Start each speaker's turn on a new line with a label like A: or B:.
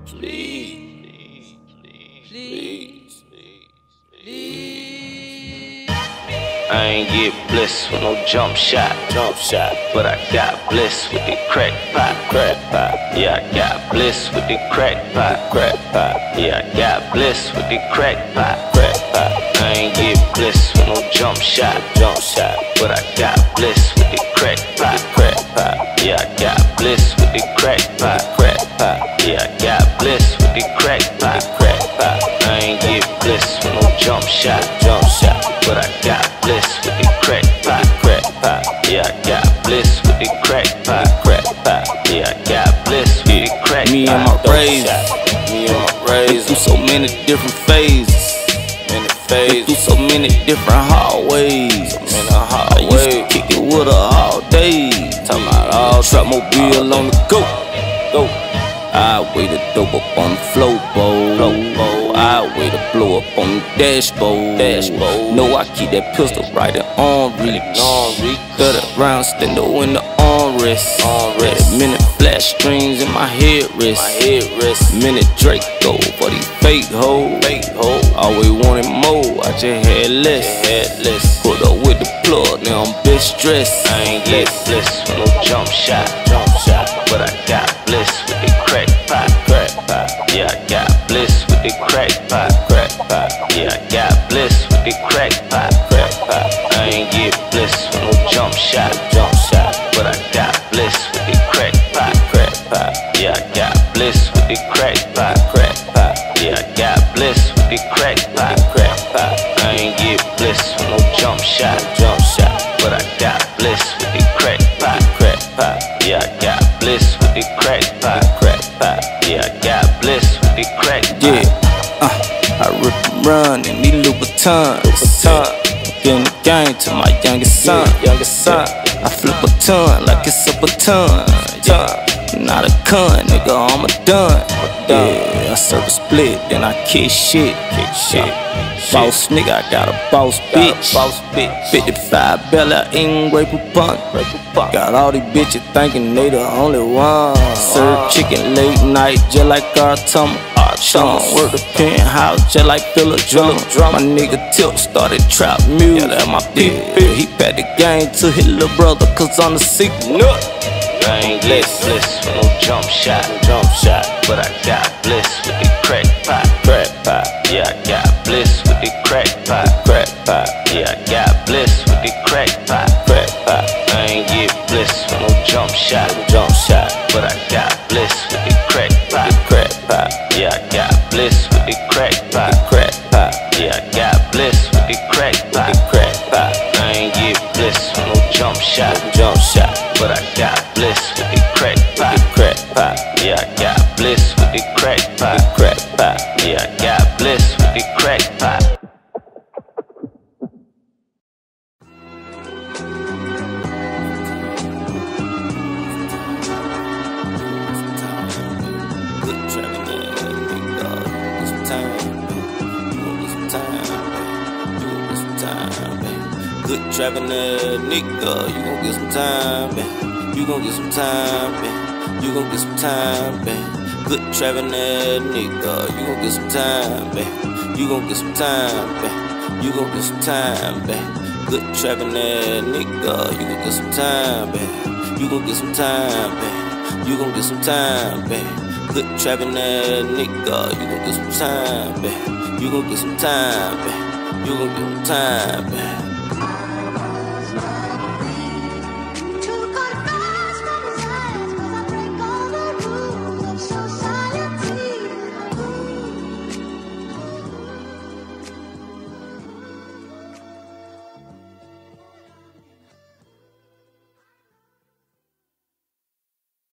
A: Please, please, please. I ain't get blessed with no jump shot, but I got blessed with the crack pot. Yeah, I got blessed with the crack pot. Yeah, I got blessed with the crack pot. I ain't get blessed with no jump shot, but I got blessed with the crack pot. Yeah, I got blessed with the crack pot. Yeah, I got blessed with the crack pot. I ain't get blessed with no jump shot, but I got blessed with the crack pot. Yeah, I got blessed with the crack pot. Yeah, I got blessed with the crack pot.
B: Me and my raise, through so many different phases. Through so many different hallways. I used to kick it with her all day. Talking about all trap mobile on the go. I weigh the dope up on the flow bowl. I weigh the blow up on the dashboard. No, I keep that pistol right in arm reach. 30 round stendo in the armrest. Minute flash strings in my headrest. Minute Draco for these fake hoes. Always wanted more, I just had less. Put up with the plug, now I'm best stressed.
A: I ain't get blessed with no jump shot, but I got blessed with the crack pot. Yeah, I got blessed with the crack pot. Yeah, I got blessed with the crack pot. I ain't get blessed with no jump shot, but I got blessed with the crack pot. Yeah, I got blessed with the crack pot. Yeah, I got blessed with the crack pot. I ain't get blessed with no jump shot, but I got blessed with the crack pot. Yeah, I got blessed with the crack pot. Yeah, I got blessed with the crack pot.
B: I rip and run in these Louboutins. Giving the game to my youngest son. I flip a ton like it's a baton. Not a con, nigga, I'm a done. Yeah, I serve a split, then I kick shit. Boss nigga, I got a boss bitch. 55 Bella in grape bun. Got all these bitches thinking they the only one. Serve chicken late night, just like our tummer. Work the penthouse just like Philip Drummer. My nigga Tip started trap music. Yeah, that my bitch. He packed the game to his little brother, cause I'm the secret.
A: I ain't blessed with no jump shot, but I got blessed with the crack pot. Yeah, I got blessed with the crack pot. Yeah, I got blessed with the crack pot. I ain't get blessed with no jump shot, but I got blessed with the crack pot. Yeah, I got blessed with the crack pot. Yeah, I got blessed with the crack pot. I ain't get blessed with no jump shot, but I got blessed with the crack pot. Yeah, I got blessed with the crack pot. Yeah, I got blessed with the crack pot.
B: Good trapping that nigga, you gon' get some time, man. You gon' get some time, man. You gon' get some time, man. Good trapping that nigga, you gon' get some time, man. You gon' get some time, man. You gon' get some time, man. Good trapping that nigga, you gon' get some time, man. You gon' get some time, man. You gon' get some time, man. Good trapping that nigga, you gon' get some time, man. You gon' get some time, man. You gon' get some time, man.